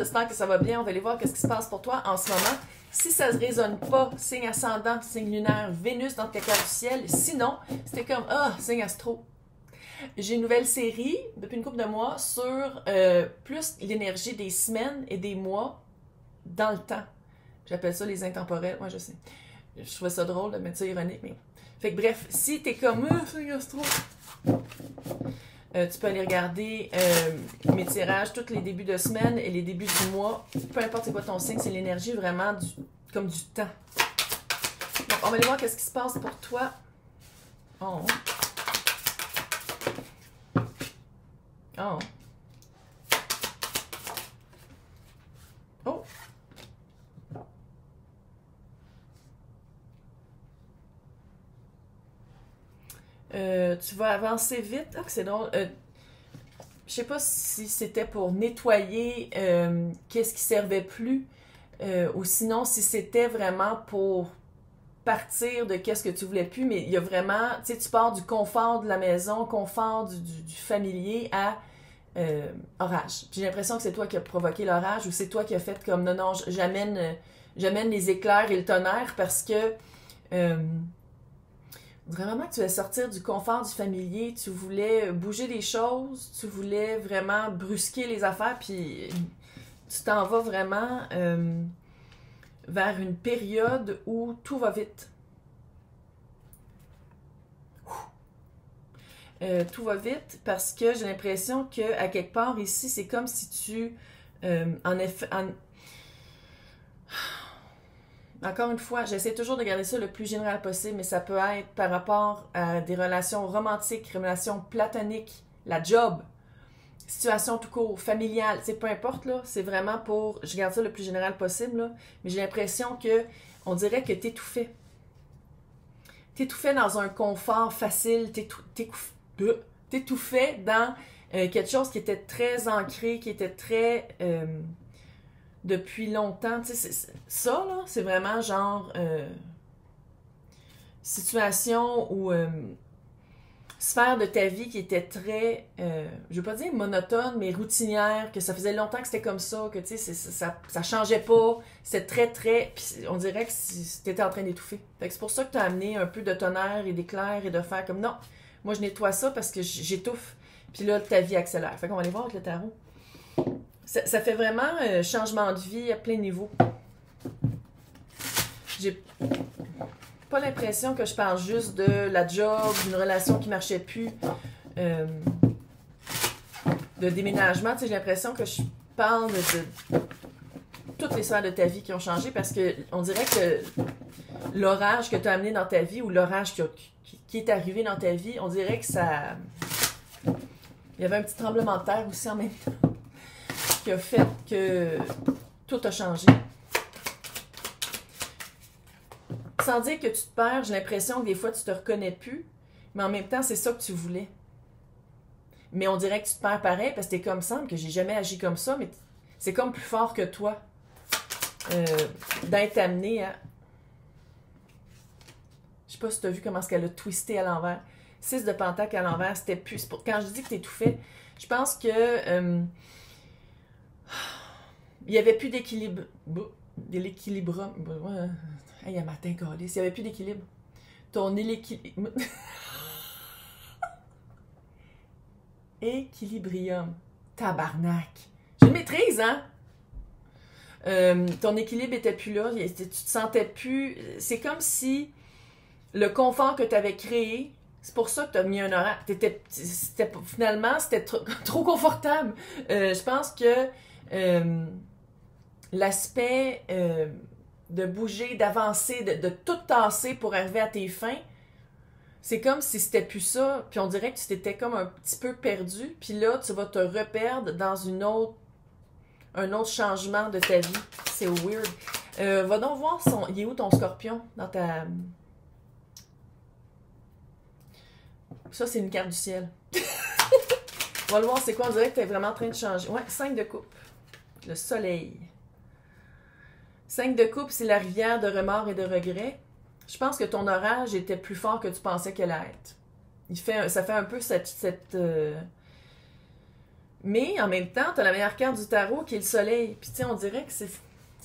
j'espère que ça va bien. On va aller voir qu'est-ce qui se passe pour toi en ce moment. Si ça ne résonne pas, signe ascendant, signe lunaire, Vénus dans ta carte du ciel. Sinon, c'était comme, signe astro. J'ai une nouvelle série, depuis une couple de mois, sur plus l'énergie des semaines et des mois dans le temps. J'appelle ça les intemporels. Moi, je sais. Je trouvais ça drôle de mettre ça ironique, mais... Fait que bref, si t'es comme, signe astro... tu peux aller regarder mes tirages tous les débuts de semaine et les débuts du mois. Peu importe c'est quoi ton signe, c'est l'énergie vraiment comme du temps. Donc, on va aller voir qu'est-ce qui se passe pour toi. Oh. Oh. Oh. Tu vas avancer vite. Ah, c'est drôle. Je sais pas si c'était pour nettoyer qu'est-ce qui servait plus ou sinon si c'était vraiment pour partir de qu'est-ce que tu voulais plus, mais il y a vraiment, tu sais, tu pars du confort de la maison, confort du familier à orage. J'ai l'impression que c'est toi qui as provoqué l'orage ou c'est toi qui as fait comme non, j'amène les éclairs et le tonnerre parce que on dirait vraiment que tu voulais sortir du confort du familier, tu voulais bouger les choses, tu voulais vraiment brusquer les affaires, puis tu t'en vas vraiment vers une période où tout va vite. Tout va vite parce que j'ai l'impression qu'à quelque part ici, c'est comme si tu... Encore une fois, j'essaie toujours de garder ça le plus général possible, mais ça peut être par rapport à des relations romantiques, relations platoniques, la job, situation tout court, familiale, peu importe, là, c'est vraiment pour... Je garde ça le plus général possible, là, mais j'ai l'impression que on dirait que t'étouffais. T'étouffais dans un confort facile, t'étouffais dans quelque chose qui était très ancré, qui était très... depuis longtemps, tu sais, ça, là, c'est vraiment genre situation ou sphère de ta vie qui était très, je veux pas dire monotone, mais routinière, que ça faisait longtemps que c'était comme ça, que tu sais, ça changeait pas, c'était très, puis on dirait que t'étais en train d'étouffer. Fait que c'est pour ça que t'as amené un peu de tonnerre et d'éclair et de faire comme non, moi je nettoie ça parce que j'étouffe, puis là ta vie accélère. Fait qu'on va aller voir avec le tarot. Ça fait vraiment changement de vie à plein niveau. J'ai pas l'impression que je parle juste de la job, d'une relation qui marchait plus, de déménagement. Tu sais, j'ai l'impression que je parle de toutes les sphères de ta vie qui ont changé parce que on dirait que l'orage que tu as amené dans ta vie ou l'orage qui est arrivé dans ta vie, on dirait que ça... Il y avait un petit tremblement de terre aussi en même temps qui a fait que tout a changé. Sans dire que tu te perds, j'ai l'impression que des fois tu te reconnais plus, mais en même temps, c'est ça que tu voulais. Mais on dirait que tu te perds pareil parce que t'es comme semble que j'ai jamais agi comme ça, mais c'est comme plus fort que toi d'être amené à... Je sais pas si tu as vu comment est-ce qu'elle a twisté à l'envers. 6 de pentacle à l'envers, c'était plus... Quand je dis que t'étouffais, je pense que... il n'y avait plus d'équilibre. De l'équilibre. Il y a matin, câlisse. Il n'y avait plus d'équilibre. Ton équilibre. Équilibrium. Tabarnak. Je le maîtrise, hein? Ton équilibre était plus là. Tu te sentais plus. C'est comme si le confort que tu avais créé, c'est pour ça que tu as mis un horaire. Finalement, c'était trop confortable. Je pense que l'aspect de bouger, d'avancer, de tout tasser pour arriver à tes fins, c'est comme si c'était plus ça, puis on dirait que tu t'étais comme un petit peu perdu, puis là, tu vas te reperdre dans un autre changement de ta vie. C'est weird. Va donc voir, il est où ton scorpion dans ta... Ça, c'est une carte du ciel. On va le voir, c'est quoi? On dirait que tu es vraiment en train de changer. Ouais, 5 de coupe. Le soleil. 5 de coupe, c'est la rivière de remords et de regrets. Je pense que ton orage était plus fort que tu pensais qu'elle allait être. Ça fait un peu cette Mais en même temps, tu as la meilleure carte du tarot qui est le soleil. Puis tu sais, on dirait que ça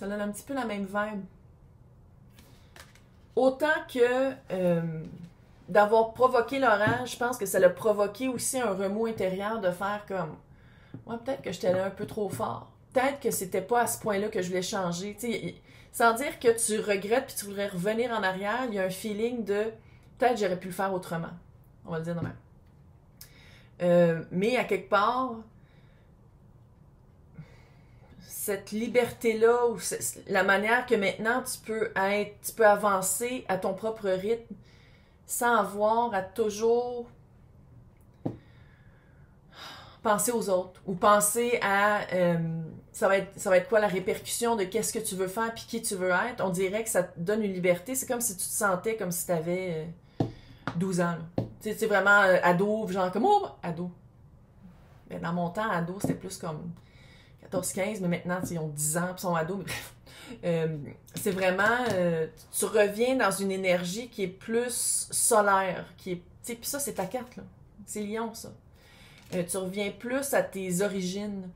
donne un petit peu la même vibe. Autant que d'avoir provoqué l'orage, je pense que ça l'a provoqué aussi un remous intérieur de faire comme ouais, peut-être que j'étais allé un peu trop fort. Peut-être que c'était pas à ce point-là que je voulais changer. Tu sais, sans dire que tu regrettes puis tu voudrais revenir en arrière, il y a un feeling de peut-être j'aurais pu le faire autrement. On va le dire de même. Mais à quelque part, cette liberté-là, ou la manière que maintenant tu peux avancer à ton propre rythme sans avoir à toujours penser aux autres ou penser à ça va être quoi la répercussion de qu'est-ce que tu veux faire puis qui tu veux être. On dirait que ça te donne une liberté. C'est comme si tu te sentais comme si tu avais 12 ans. Tu sais, c'est vraiment ado, genre comme oh, ado. Mais dans mon temps, ado, c'était plus comme 14-15, mais maintenant, ils ont 10 ans, puis sont ados, mais bref. C'est vraiment, tu reviens dans une énergie qui est plus solaire, qui est, tu sais, puis ça, c'est ta carte, là. C'est Lion, ça. Tu reviens plus à tes origines,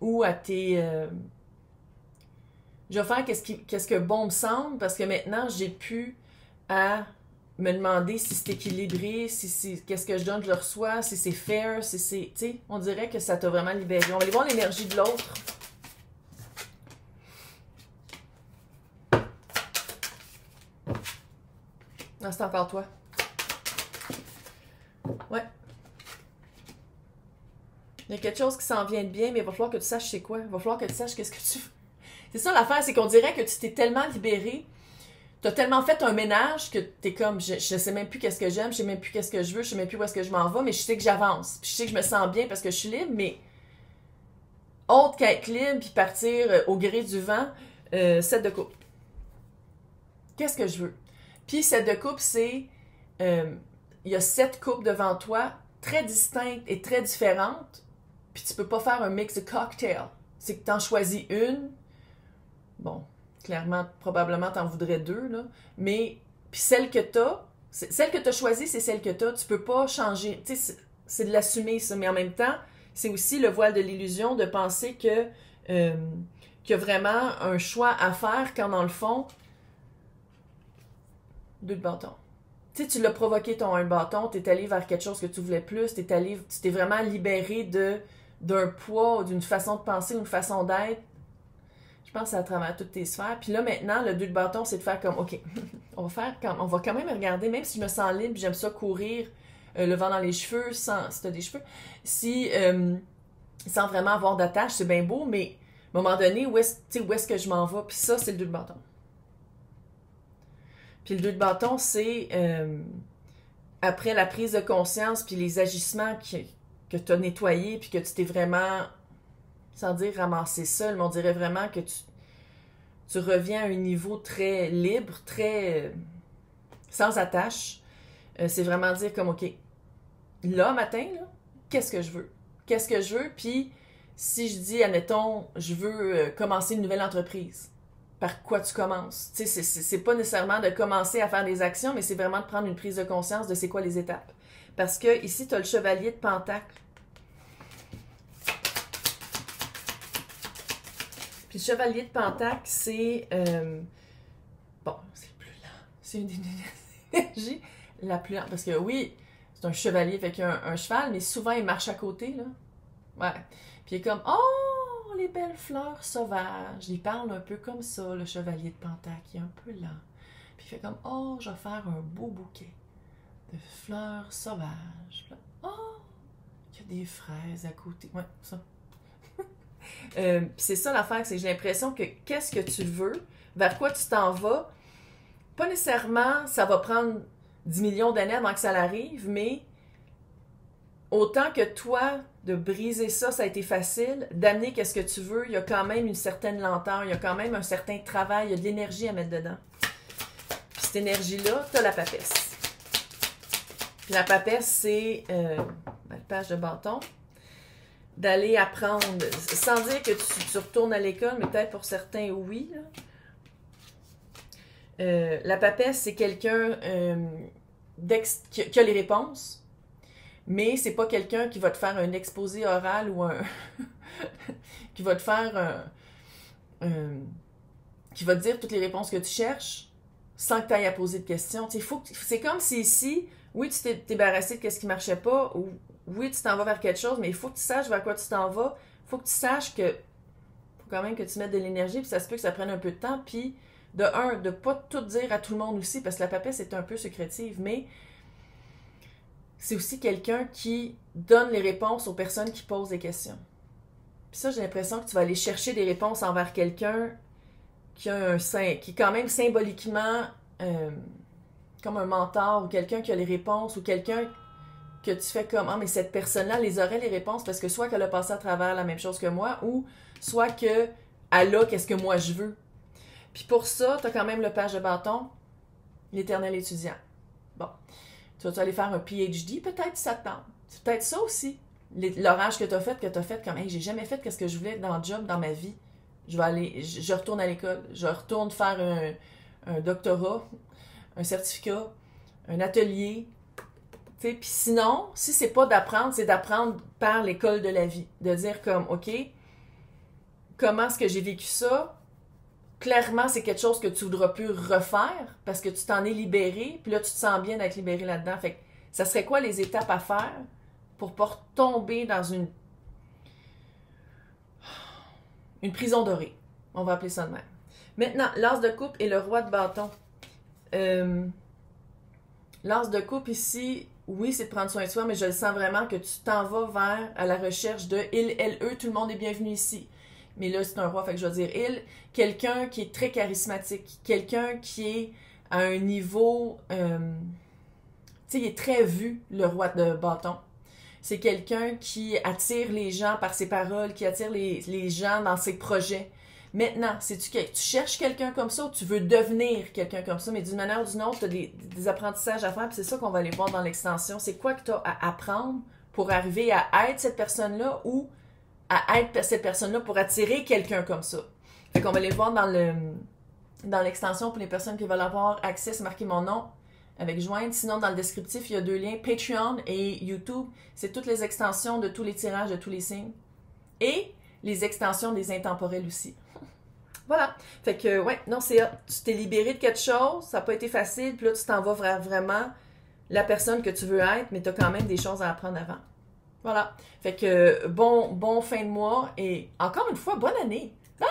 ou à tes... je vais faire qu'est-ce que bon me semble, parce que maintenant, j'ai pu à me demander si c'est équilibré, si c'est qu'est-ce que je donne, je le reçois, si c'est fair, si c'est... Tu sais, on dirait que ça t'a vraiment libéré. On va aller voir l'énergie de l'autre. Non, c'est encore toi. Ouais. Il y a quelque chose qui s'en vient de bien, mais il va falloir que tu saches c'est quoi. Il va falloir que tu saches qu'est-ce que tu veux. C'est ça l'affaire, c'est qu'on dirait que tu t'es tellement libéré. T'as tellement fait un ménage que t'es comme, je sais même plus qu'est-ce que j'aime, je sais même plus qu'est-ce que je veux, je sais même plus où est-ce que je m'en vais, mais je sais que j'avance. Puis je sais que je me sens bien parce que je suis libre, mais autre qu'être libre puis partir au gré du vent, 7 de coupe. Qu'est-ce que je veux? Puis 7 de coupe, c'est, il y a 7 coupes devant toi, très distinctes et très différentes, puis tu peux pas faire un mix de cocktail. C'est que t'en choisis une, bon... Clairement, probablement, t'en voudrais 2, là. Mais, puis celle que t'as choisie, c'est celle que t'as. Tu peux pas changer. Tu sais, c'est de l'assumer, ça. Mais en même temps, c'est aussi le voile de l'illusion de penser que qu'il y a vraiment un choix à faire quand, dans le fond, 2 de bâton. Tu sais, tu l'as provoqué ton 1 de bâton, t'es allé vers quelque chose que tu voulais plus, tu t'es vraiment libéré d'un poids, d'une façon de penser, d'une façon d'être. Je pense que c'est à travers toutes tes sphères. Puis là, maintenant, le 2 de bâton, c'est de faire comme, OK, on va quand même regarder, même si je me sens libre, j'aime ça courir le vent dans les cheveux, si t'as des cheveux, sans vraiment avoir d'attache, c'est bien beau, mais à un moment donné, où est-ce que je m'en vais? Puis ça, c'est le 2 de bâton. Puis le 2 de bâton, c'est après la prise de conscience, puis les agissements que tu as nettoyés, puis que tu t'es vraiment... sans dire ramasser seul, mais on dirait vraiment que tu reviens à un niveau très libre, très sans attache. C'est vraiment dire comme, OK, là, matin, là, qu'est-ce que je veux? Qu'est-ce que je veux? Puis, si je dis, admettons, je veux commencer une nouvelle entreprise, par quoi tu commences? Tu sais, c'est pas nécessairement de commencer à faire des actions, mais c'est vraiment de prendre une prise de conscience de c'est quoi les étapes. Parce que ici, tu as le chevalier de Pentacle. Puis le chevalier de Pentacle, c'est... bon, c'est le plus lent. C'est une des énergies la plus lente. Parce que oui, c'est un chevalier avec un cheval, mais souvent, il marche à côté, là. Ouais. Puis il est comme, oh, les belles fleurs sauvages. Il parle un peu comme ça, le chevalier de Pentacle. Il est un peu lent. Puis il fait comme, oh, je vais faire un beau bouquet de fleurs sauvages. Puis là, oh, il y a des fraises à côté. Ouais, ça. Puis c'est ça l'affaire, c'est que j'ai l'impression que qu'est-ce que tu veux, vers quoi tu t'en vas, pas nécessairement ça va prendre 10 millions d'années avant que ça arrive, mais autant que toi, de briser ça, ça a été facile, d'amener qu'est-ce que tu veux, il y a quand même une certaine lenteur, il y a quand même un certain travail, il y a de l'énergie à mettre dedans. Puis cette énergie-là, t'as la papesse. Puis la papesse, c'est la page de bâton. D'aller apprendre, sans dire que tu retournes à l'école, mais peut-être pour certains, oui. La papesse, c'est quelqu'un qui a les réponses, Mais c'est pas quelqu'un qui va te faire un exposé oral ou un... qui va te faire qui va te dire toutes les réponses que tu cherches sans que tu ailles à poser de questions. C'est comme si ici, oui, tu t'es débarrassé de ce qui marchait pas, ou oui, tu t'en vas vers quelque chose, mais il faut que tu saches vers quoi tu t'en vas. Il faut que tu saches que faut quand même que tu mettes de l'énergie, puis ça se peut que ça prenne un peu de temps, puis de pas tout dire à tout le monde aussi, parce que la papesse est un peu secrétive, mais c'est aussi quelqu'un qui donne les réponses aux personnes qui posent des questions. Puis ça, j'ai l'impression que tu vas aller chercher des réponses envers quelqu'un qui est quand même symboliquement comme un mentor, ou quelqu'un qui a les réponses, ou quelqu'un que tu fais comme « Ah, mais cette personne-là, elle les aurait les réponses, parce que soit qu'elle a passé à travers la même chose que moi, ou soit qu'elle a qu'est-ce que moi je veux. » Puis pour ça, tu as quand même le page de bâton, l'éternel étudiant. Bon, tu vas aller faire un PhD, peut-être ça te tente. C'est peut-être ça aussi. L'orage que tu as fait comme « Hey, j'ai jamais fait ce que je voulais dans le job, dans ma vie. Je retourne à l'école, je retourne faire un doctorat, un certificat, un atelier. » Puis sinon, si c'est pas d'apprendre, c'est d'apprendre par l'école de la vie. De dire comme, OK, comment est-ce que j'ai vécu ça? Clairement, c'est quelque chose que tu voudras plus refaire parce que tu t'en es libéré, puis là, tu te sens bien d'être libéré là-dedans. Fait que ça serait quoi les étapes à faire pour pas tomber dans une prison dorée? On va appeler ça de même. Maintenant, l'as de coupe et le roi de bâton. L'as de coupe ici, oui, c'est de prendre soin de soi, mais je le sens vraiment que tu t'en vas à la recherche de il, elle, eux, tout le monde est bienvenu ici. Mais là, c'est un roi, fait que je vais dire il, quelqu'un qui est très charismatique, quelqu'un qui est à un niveau, tu sais, il est très vu, le roi de bâton. C'est quelqu'un qui attire les gens par ses paroles, qui attire les gens dans ses projets. Maintenant, tu cherches quelqu'un comme ça ou tu veux devenir quelqu'un comme ça, mais d'une manière ou d'une autre, tu as des apprentissages à faire, puis c'est ça qu'on va aller voir dans l'extension. C'est quoi que tu as à apprendre pour arriver à être cette personne-là ou à être cette personne-là pour attirer quelqu'un comme ça. Fait qu'on va aller voir dans l'extension pour les personnes qui veulent avoir accès, c'est marqué mon nom avec joindre. Sinon, dans le descriptif, il y a 2 liens, Patreon et YouTube. C'est toutes les extensions de tous les tirages, de tous les signes. Et les extensions des intemporels aussi. Voilà. Fait que, ouais, non, tu t'es libéré de quelque chose, ça n'a pas été facile, puis là, tu t'en vas vers vraiment la personne que tu veux être, mais tu as quand même des choses à apprendre avant. Voilà. Fait que, bon fin de mois, et encore une fois, bonne année. Bye!